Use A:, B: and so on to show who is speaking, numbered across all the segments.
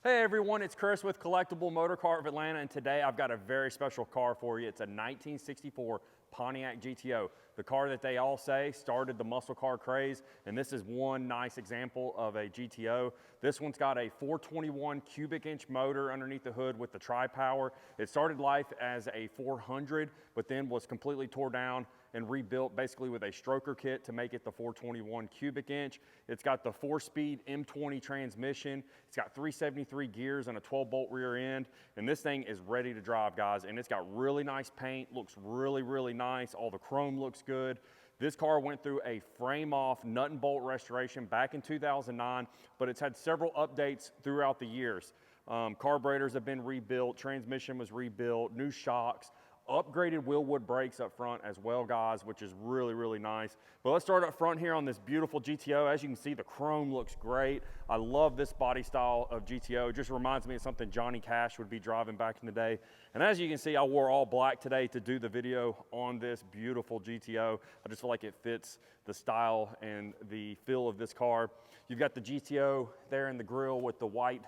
A: Hey everyone, it's Chris with Collectible Motorcar of Atlanta, and today I've got a very special car for you. It's a 1964 Pontiac GTO, the car that they all say started the muscle car craze, and this is one nice example of a GTO. This one's got a 421 cubic inch motor underneath the hood with the tri-power. It started life as a 400, but then was completely tore down and rebuilt basically with a stroker kit to make it the 421 cubic inch. It's got the 4-speed M20 transmission. It's got 373 gears and a 12-bolt rear end. And this thing is ready to drive, guys. And it's got really nice paint, looks really nice. All the chrome looks good. This car went through a frame-off nut and bolt restoration back in 2009, but it's had several updates throughout the years. Carburetors have been rebuilt, transmission was rebuilt, new shocks, upgraded wheelwood brakes up front as well, guys, which is really nice. But let's start up front here on this beautiful GTO. As you can see, the chrome looks great. I love this body style of GTO. It just reminds me of something Johnny Cash would be driving back in the day. And as you can see, I wore all black today to do the video on this beautiful GTO. I just feel like it fits the style and the feel of this car. You've got the GTO there in the grille with the white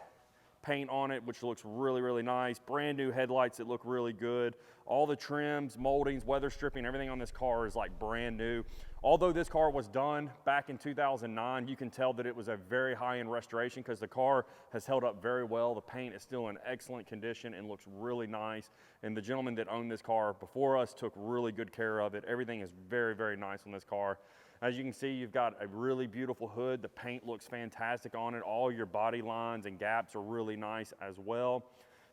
A: paint on it, which looks really nice. Brand new headlights that look really good. All the trims, moldings, weather stripping, everything on this car is like brand new. Although this car was done back in 2009, you can tell that it was a very high-end restoration because the car has held up very well. The paint is still in excellent condition and looks really nice. And the gentleman that owned this car before us took really good care of it. Everything is very nice on this car. As you can see, you've got a really beautiful hood. The paint looks fantastic on it. All your body lines and gaps are really nice as well.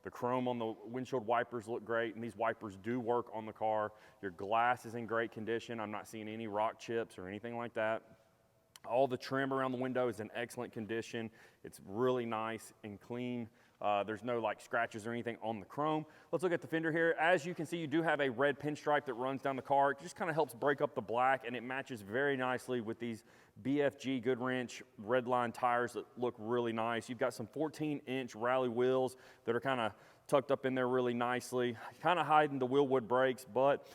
A: The chrome on the windshield wipers look great, and these wipers do work on the car. Your glass is in great condition. I'm not seeing any rock chips or anything like that. All the trim around the window is in excellent condition. It's really nice and clean. There's no like scratches or anything on the chrome. Let's look at the fender here. As you can see, you do have a red pinstripe that runs down the car. It just kind of helps break up the black, and it matches very nicely with these BFG Goodwrench red line tires that look really nice. You've got some 14-inch rally wheels that are kind of tucked up in there really nicely, kind of hiding the wheelwood brakes, but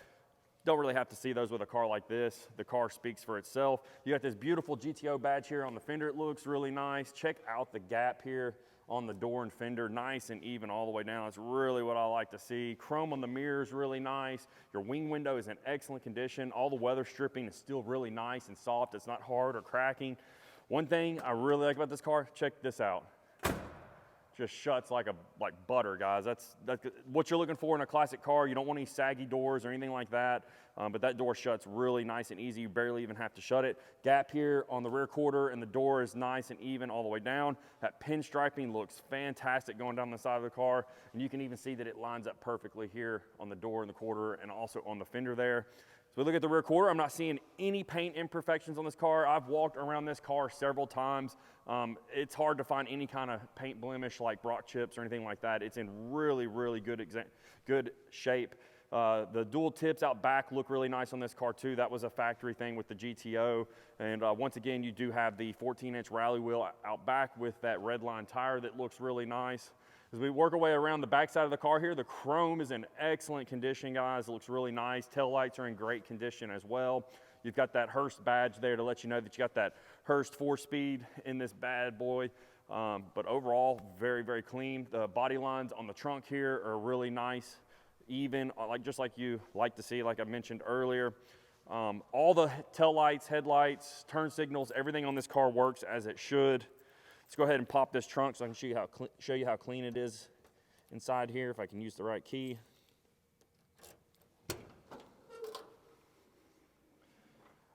A: don't really have to see those with a car like this. The car speaks for itself. You got this beautiful GTO badge here on the fender. It looks really nice. Check out the gap here on the door and fender, nice and even all the way down. That's really what I like to see. Chrome on the mirrors, really nice. Your wing window is in excellent condition. All the weather stripping is still really nice and soft. It's not hard or cracking. One thing I really like about this car, check this out. Just shuts like butter, guys. That's what you're looking for in a classic car. You don't want any saggy doors or anything like that, but that door shuts really nice and easy. You barely even have to shut it. Gap here on the rear quarter, and the door is nice and even all the way down. That pinstriping looks fantastic going down the side of the car, and you can even see that it lines up perfectly here on the door and the quarter and also on the fender there. So we look at the rear quarter. I'm not seeing any paint imperfections on this car. I've walked around this car several times. It's hard to find any kind of paint blemish like rock chips or anything like that. It's in really good shape. The dual tips out back look really nice on this car too. That was a factory thing with the GTO. And once again, you do have the 14-inch rally wheel out back with that red line tire that looks really nice. As we work our way around the back side of the car here, the chrome is in excellent condition, guys. It looks really nice. Tail lights are in great condition as well. You've got that Hurst badge there to let you know that you got that Hurst 4-speed in this bad boy. But overall, very clean. The body lines on the trunk here are really nice, even, just like you like to see, like I mentioned earlier. All the tail lights, headlights, turn signals, everything on this car works as it should. Let's go ahead and pop this trunk so I can show you how clean it is inside here, if I can use the right key.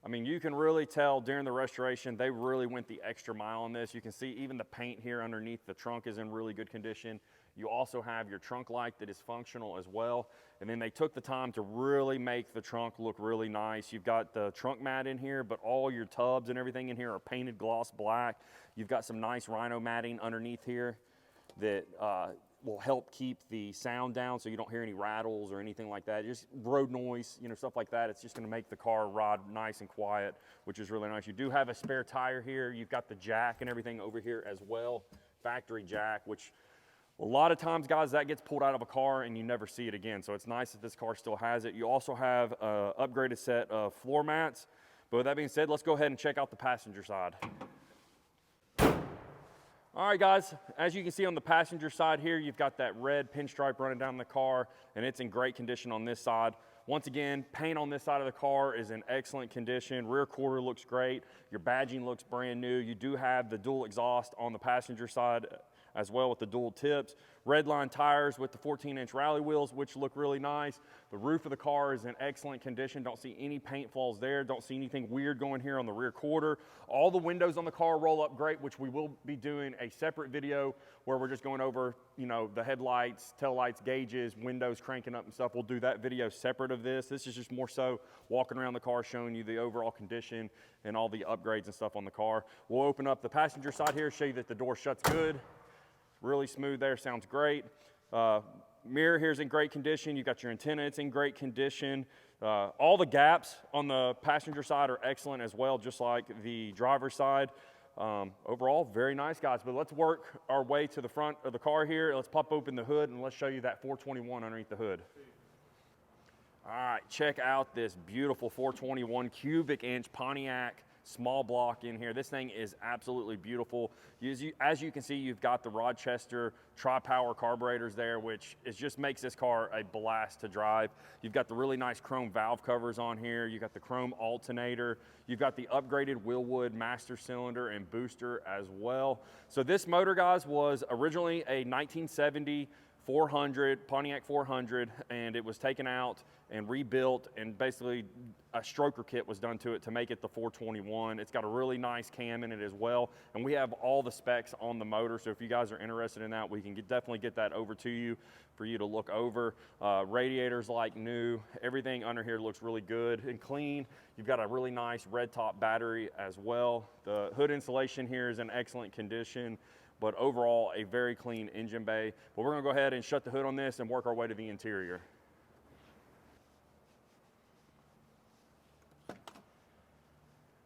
A: I mean, you can really tell during the restoration, they really went the extra mile on this. You can see even the paint here underneath the trunk is in really good condition. You also have your trunk light that is functional as well. And then they took the time to really make the trunk look really nice. You've got the trunk mat in here, but all your tubs and everything in here are painted gloss black. You've got some nice rhino matting underneath here that will help keep the sound down so you don't hear any rattles or anything like that. Just road noise, stuff like that. It's just gonna make the car ride nice and quiet, which is really nice. You do have a spare tire here. You've got the jack and everything over here as well. Factory jack, which a lot of times, guys, that gets pulled out of a car and you never see it again. So it's nice that this car still has it. You also have an upgraded set of floor mats. But with that being said, let's go ahead and check out the passenger side. All right, guys, as you can see on the passenger side here, you've got that red pinstripe running down the car, and it's in great condition on this side. Once again, paint on this side of the car is in excellent condition. Rear quarter looks great. Your badging looks brand new. You do have the dual exhaust on the passenger side as well with the dual tips. Red line tires with the 14-inch rally wheels, which look really nice. The roof of the car is in excellent condition. Don't see any paint flaws there. Don't see anything weird going here on the rear quarter. All the windows on the car roll up great, which we will be doing a separate video where we're just going over, you know, the headlights, tail lights, gauges, windows cranking up and stuff. We'll do that video separate of this. This is just more so walking around the car, showing you the overall condition and all the upgrades and stuff on the car. We'll open up the passenger side here, show you that the door shuts good. Really smooth there, sounds great. Mirror here is in great condition. You've got your antenna, it's in great condition. All the gaps on the passenger side are excellent as well, just like the driver's side. Overall, very nice, guys. But let's work our way to the front of the car here. Let's pop open the hood and let's show you that 421 underneath the hood. All right, check out this beautiful 421 cubic inch Pontiac small block in here. This thing is absolutely beautiful. As you can see, you've got the Rochester tri-power carburetors there, which just makes this car a blast to drive. You've got the really nice chrome valve covers on here. You've got the chrome alternator. You've got the upgraded Willwood master cylinder and booster as well. So this motor, guys, was originally a 1970 400, Pontiac 400, and it was taken out and rebuilt, and basically a stroker kit was done to it to make it the 421. It's got a really nice cam in it as well, and we have all the specs on the motor, so if you guys are interested in that, we can definitely get that over to you for you to look over. Radiators like new. Everything under here looks really good and clean. You've got a really nice red top battery as well. The hood insulation here is in excellent condition, but overall a very clean engine bay. But we're gonna go ahead and shut the hood on this and work our way to the interior.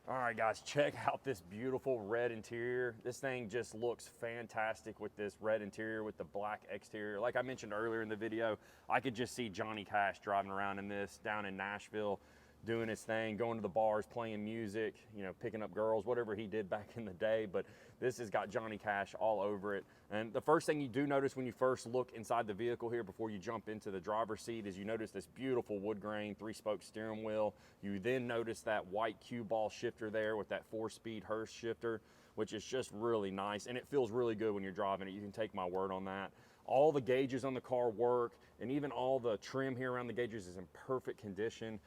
A: All right, guys, check out this beautiful red interior. This thing just looks fantastic with this red interior with the black exterior. Like I mentioned earlier in the video, I could just see Johnny Cash driving around in this down in Nashville, doing his thing, going to the bars, playing music, you know, picking up girls, whatever he did back in the day. But this has got Johnny Cash all over it. And the first thing you do notice when you first look inside the vehicle here before you jump into the driver's seat is you notice this beautiful wood grain 3-spoke steering wheel. You then notice that white cue ball shifter there with that 4-speed Hurst shifter, which is just really nice. And it feels really good when you're driving it. You can take my word on that. All the gauges on the car work, and even all the trim here around the gauges is in perfect condition.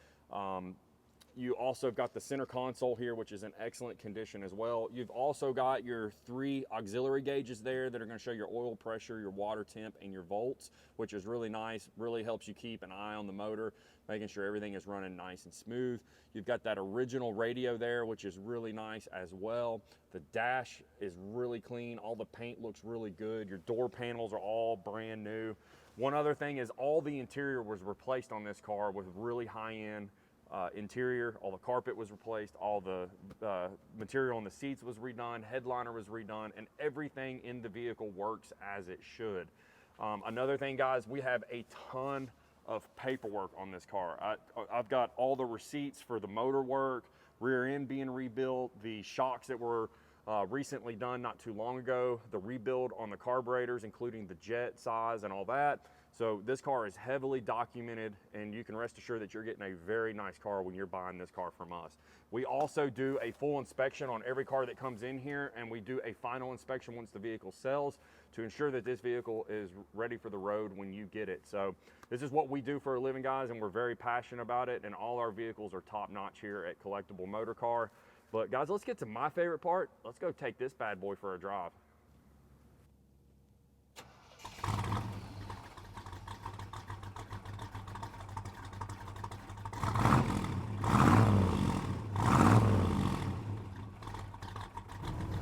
A: You also got the center console here, which is in excellent condition as well. You've also got your 3 auxiliary gauges there that are going to show your oil pressure, your water temp, and your volts, which is really nice. Really helps you keep an eye on the motor, making sure everything is running nice and smooth. You've got that original radio there, which is really nice as well. The dash is really clean. All the paint looks really good. Your door panels are all brand new. One other thing is all the interior was replaced on this car with really high-end interior. All the carpet was replaced, all the material on the seats was redone, headliner was redone, and everything in the vehicle works as it should. Another thing, guys, we have a ton of paperwork on this car. I've got all the receipts for the motor work, rear end being rebuilt, the shocks that were recently done not too long ago, the rebuild on the carburetors, including the jet size and all that. So this car is heavily documented, and you can rest assured that you're getting a very nice car when you're buying this car from us. We also do a full inspection on every car that comes in here, and we do a final inspection once the vehicle sells to ensure that this vehicle is ready for the road when you get it. So this is what we do for a living, guys, and we're very passionate about it, and all our vehicles are top-notch here at Collectible Motorcar. But guys, let's get to my favorite part. Let's go take this bad boy for a drive.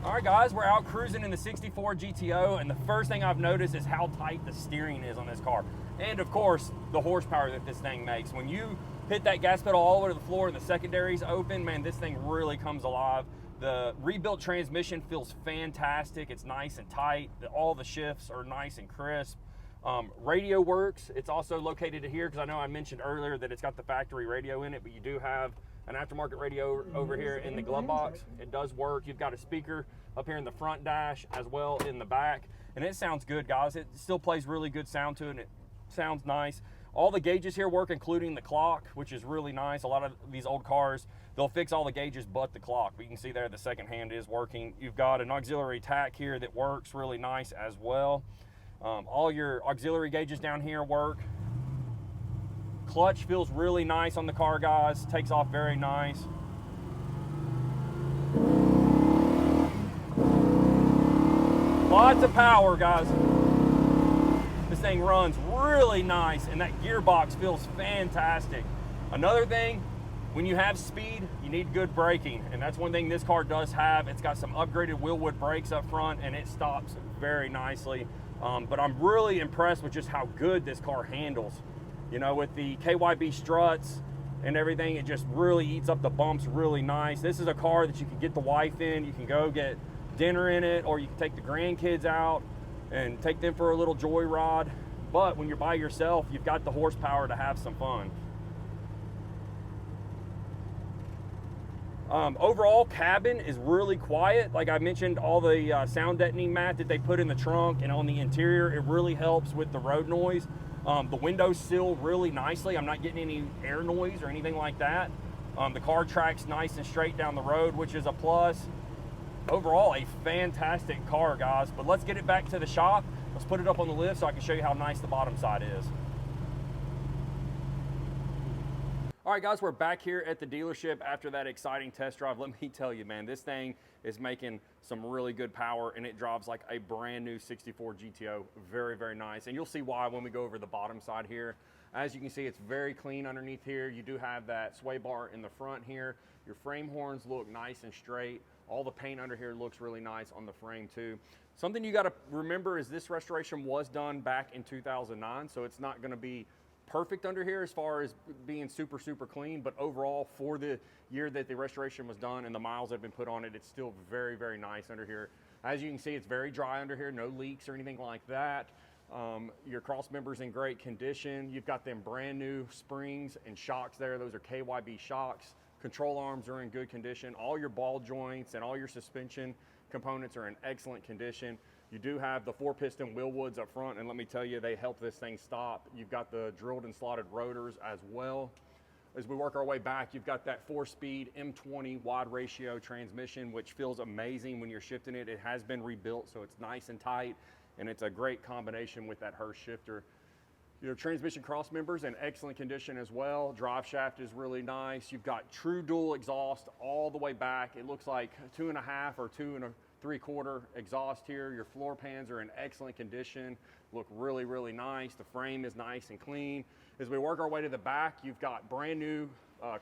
A: All right, guys, we're out cruising in the 64 GTO, and the first thing I've noticed is how tight the steering is on this car. And of course, the horsepower that this thing makes. When you hit that gas pedal all the way to the floor and the secondary's open, man, this thing really comes alive. The rebuilt transmission feels fantastic. It's nice and tight. All the shifts are nice and crisp. Radio works. It's also located here because I know I mentioned earlier that it's got the factory radio in it, but you do have an aftermarket radio over here in the glove box. It does work. You've got a speaker up here in the front dash as well in the back, and it sounds good, guys. It still plays really good sound to it, and it sounds nice. All the gauges here work, including the clock, which is really nice. A lot of these old cars, they'll fix all the gauges but the clock. But you can see there the second hand is working. You've got an auxiliary tack here that works really nice as well. All your auxiliary gauges down here work. Clutch feels really nice on the car, guys. Takes off very nice. Lots of power, guys. This thing runs really nice, and that gearbox feels fantastic. Another thing, when you have speed, you need good braking, and that's one thing this car does have. It's got some upgraded wheelwood brakes up front, and it stops very nicely. But I'm really impressed with just how good this car handles. You know, with the KYB struts and everything, it just really eats up the bumps really nice. This is a car that you can get the wife in. You can go get dinner in it, or you can take the grandkids out and take them for a little joyride. But when you're by yourself, you've got the horsepower to have some fun. Overall, cabin is really quiet. Like I mentioned, all the sound deadening mat that they put in the trunk and on the interior, it really helps with the road noise. The windows seal really nicely. I'm not getting any air noise or anything like that. The car tracks nice and straight down the road, which is a plus. Overall, a fantastic car, guys. But let's get it back to the shop. Let's put it up on the lift so I can show you how nice the bottom side is. All right, guys, we're back here at the dealership after that exciting test drive. Let me tell you, man, this thing is making some really good power, and it drives like a brand new 64 GTO. Very, very nice. And you'll see why when we go over the bottom side here. As you can see, it's very clean underneath here. You do have that sway bar in the front here. Your frame horns look nice and straight. All the paint under here looks really nice on the frame too. Something you got to remember is this restoration was done back in 2009, so it's not going to be perfect under here as far as being super, super clean, but overall for the year that the restoration was done and the miles that have been put on it, it's still very, very nice under here. As you can see, it's very dry under here, no leaks or anything like that. Your cross member's in great condition. You've got them brand new springs and shocks there. Those are KYB shocks. Control arms are in good condition. All your ball joints and all your suspension components are in excellent condition. You do have the 4-piston wheel woods up front, and let me tell you, they help this thing stop. You've got the drilled and slotted rotors as well. As we work our way back, you've got that 4-speed M20 wide ratio transmission, which feels amazing when you're shifting it. It has been rebuilt, so it's nice and tight, and it's a great combination with that Hurst shifter. Your transmission cross members in excellent condition as well. Drive shaft is really nice. You've got true dual exhaust all the way back. It looks like 2.5 or 2 3/4 exhaust here. Your floor pans are in excellent condition, look really, really nice. The frame is nice and clean. As we work our way to the back, you've got brand new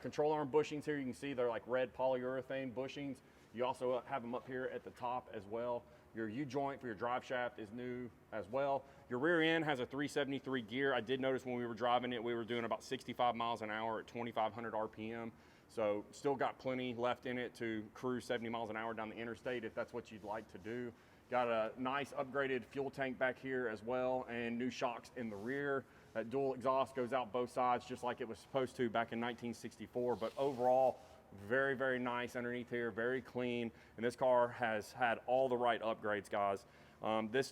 A: control arm bushings here. You can see they're like red polyurethane bushings. You also have them up here at the top as well. Your U-joint for your drive shaft is new as well. Your rear end has a 373 gear. I did notice when we were driving it, we were doing about 65 miles an hour at 2,500 RPM. So still got plenty left in it to cruise 70 miles an hour down the interstate if that's what you'd like to do. Got a nice upgraded fuel tank back here as well, and new shocks in the rear. That dual exhaust goes out both sides just like it was supposed to back in 1964. But overall, very, very nice underneath here, very clean. And this car has had all the right upgrades, guys.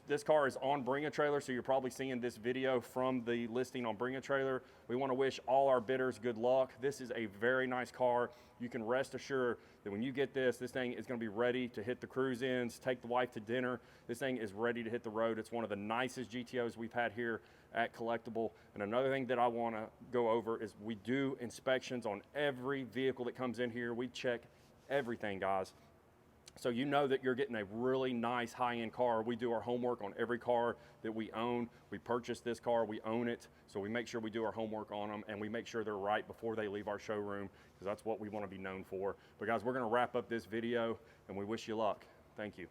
A: This car is on Bring a Trailer, so you're probably seeing this video from the listing on Bring a Trailer. We want to wish all our bidders good luck. This is a very nice car. You can rest assured that when you get this thing is going to be ready to hit the cruise ins, take the wife to dinner. This thing is ready to hit the road. It's one of the nicest GTOs we've had here at Collectible. And another thing that I want to go over is we do inspections on every vehicle that comes in here. We check everything, guys. So you know that you're getting a really nice high-end car. We do our homework on every car that we own. We purchased this car, we own it, so we make sure we do our homework on them, and we make sure they're right before they leave our showroom, because that's what we want to be known for. But guys, we're going to wrap up this video, and we wish you luck. Thank you.